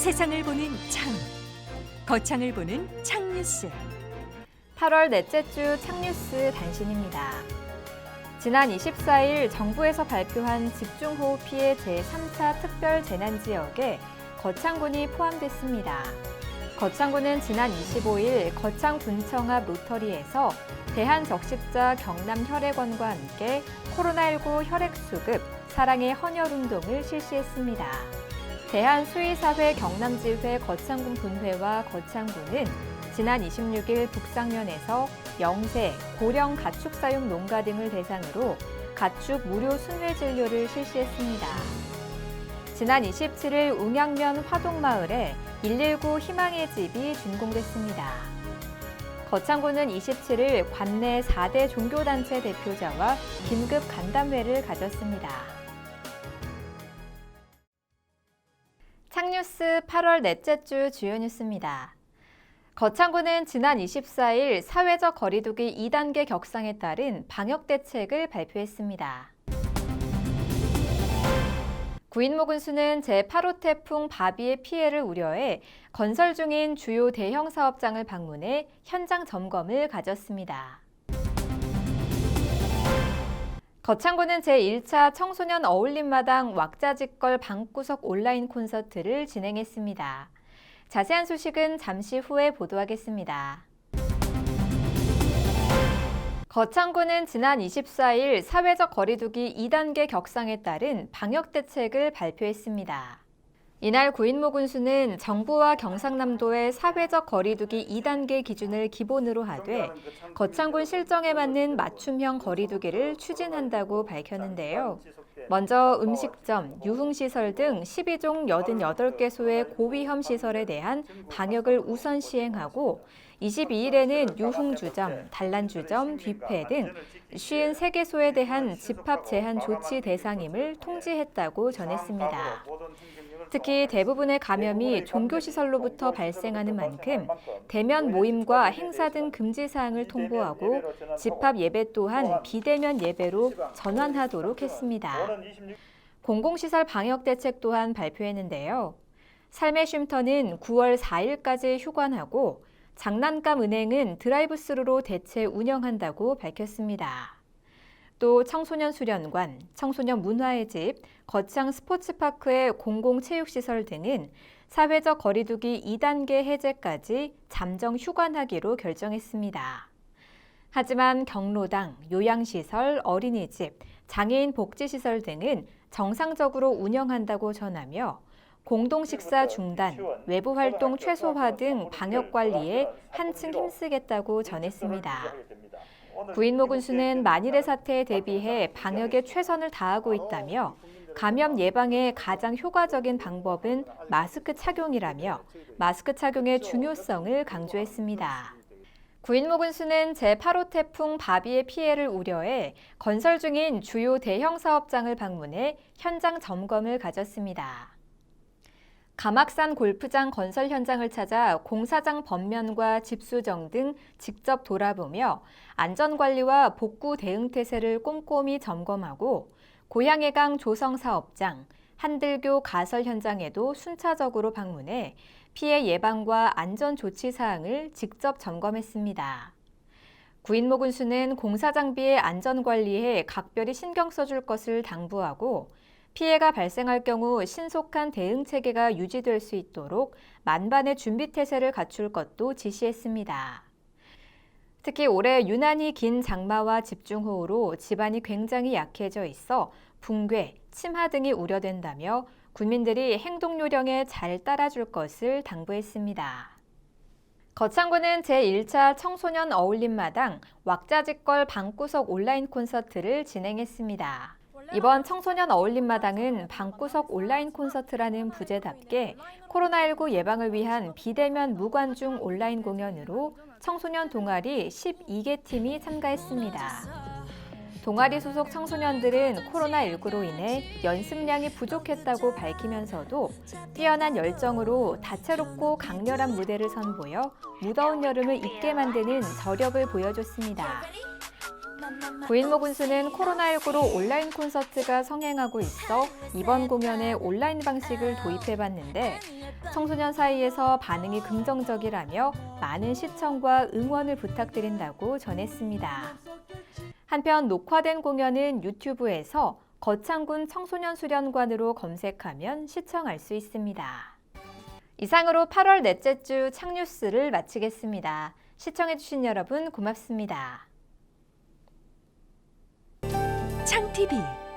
세상을 보는 창, 거창을 보는 창뉴스. 8월 넷째 주 창뉴스 단신입니다. 지난 24일 정부에서 발표한 집중호우 피해 제3차 특별재난지역에 거창군이 포함됐습니다. 거창군은 지난 25일 거창군청 앞 로터리에서 대한적십자 경남혈액원과 함께 코로나19 혈액수급 사랑의 헌혈운동을 실시했습니다. 대한수의사회 경남지회 거창군 분회와 거창군은 지난 26일 북상면에서 영세, 고령 가축 사육 농가 등을 대상으로 가축 무료 순회 진료를 실시했습니다. 지난 27일 웅양면 화동마을에 119 희망의 집이 준공됐습니다. 거창군은 27일 관내 4대 종교단체 대표자와 긴급 간담회를 가졌습니다. 창뉴스 8월 넷째 주 주요 뉴스입니다. 거창군은 지난 24일 사회적 거리두기 2단계 격상에 따른 방역 대책을 발표했습니다. 구인모군수는 제8호 태풍 바비의 피해를 우려해 건설 중인 주요 대형 사업장을 방문해 현장 점검을 가졌습니다. 거창군은 제1차 청소년 어울림마당 왁자지껄 방구석 온라인 콘서트를 진행했습니다. 자세한 소식은 잠시 후에 보도하겠습니다. 거창군은 지난 24일 사회적 거리두기 2단계 격상에 따른 방역 대책을 발표했습니다. 이날 구인모군수는 정부와 경상남도의 사회적 거리두기 2단계 기준을 기본으로 하되 거창군 실정에 맞는 맞춤형 거리두기를 추진한다고 밝혔는데요. 먼저 음식점, 유흥시설 등 12종 88개소의 고위험 시설에 대한 방역을 우선 시행하고 22일에는 유흥주점, 단란주점, 뷔페 등 53개소에 대한 집합 제한 조치 대상임을 통지했다고 전했습니다. 특히 대부분의 감염이 종교시설로부터 발생하는 만큼 대면 모임과 행사 등 금지 사항을 통보하고 집합 예배 또한 비대면 예배로 전환하도록 했습니다. 공공시설 방역 대책 또한 발표했는데요. 삶의 쉼터는 9월 4일까지 휴관하고 장난감 은행은 드라이브스루로 대체 운영한다고 밝혔습니다. 또 청소년 수련관, 청소년 문화의 집, 거창 스포츠파크의 공공체육시설 등은 사회적 거리두기 2단계 해제까지 잠정 휴관하기로 결정했습니다. 하지만 경로당, 요양시설, 어린이집, 장애인 복지시설 등은 정상적으로 운영한다고 전하며 공동식사 중단, 외부활동 최소화 등 방역관리에 한층 힘쓰겠다고 전했습니다. 구인모군수는 만일의 사태에 대비해 방역에 최선을 다하고 있다며 감염 예방에 가장 효과적인 방법은 마스크 착용이라며 마스크 착용의 중요성을 강조했습니다. 구인모군수는 제8호 태풍 바비의 피해를 우려해 건설 중인 주요 대형 사업장을 방문해 현장 점검을 가졌습니다. 가막산 골프장 건설 현장을 찾아 공사장 범면과 집수정 등 직접 돌아보며 안전관리와 복구 대응 태세를 꼼꼼히 점검하고 고양해강 조성사업장, 한들교 가설 현장에도 순차적으로 방문해 피해 예방과 안전 조치 사항을 직접 점검했습니다. 구인모군수는 공사 장비의 안전관리에 각별히 신경 써줄 것을 당부하고 피해가 발생할 경우 신속한 대응 체계가 유지될 수 있도록 만반의 준비 태세를 갖출 것도 지시했습니다. 특히 올해 유난히 긴 장마와 집중호우로 집안이 굉장히 약해져 있어 붕괴, 침하 등이 우려된다며 국민들이 행동 요령에 잘 따라줄 것을 당부했습니다. 거창군은 제1차 청소년 어울림마당 왁자지껄 방구석 온라인 콘서트를 진행했습니다. 이번 청소년 어울림마당은 방구석 온라인 콘서트라는 부제답게 코로나19 예방을 위한 비대면 무관중 온라인 공연으로 청소년 동아리 12개 팀이 참가했습니다. 동아리 소속 청소년들은 코로나19로 인해 연습량이 부족했다고 밝히면서도 뛰어난 열정으로 다채롭고 강렬한 무대를 선보여 무더운 여름을 잊게 만드는 저력을 보여줬습니다. 구인모 군수는 코로나19로 온라인 콘서트가 성행하고 있어 이번 공연에 온라인 방식을 도입해봤는데 청소년 사이에서 반응이 긍정적이라며 많은 시청과 응원을 부탁드린다고 전했습니다. 한편 녹화된 공연은 유튜브에서 거창군 청소년 수련관으로 검색하면 시청할 수 있습니다. 이상으로 8월 넷째 주 창뉴스를 마치겠습니다. 시청해주신 여러분 고맙습니다. 창TV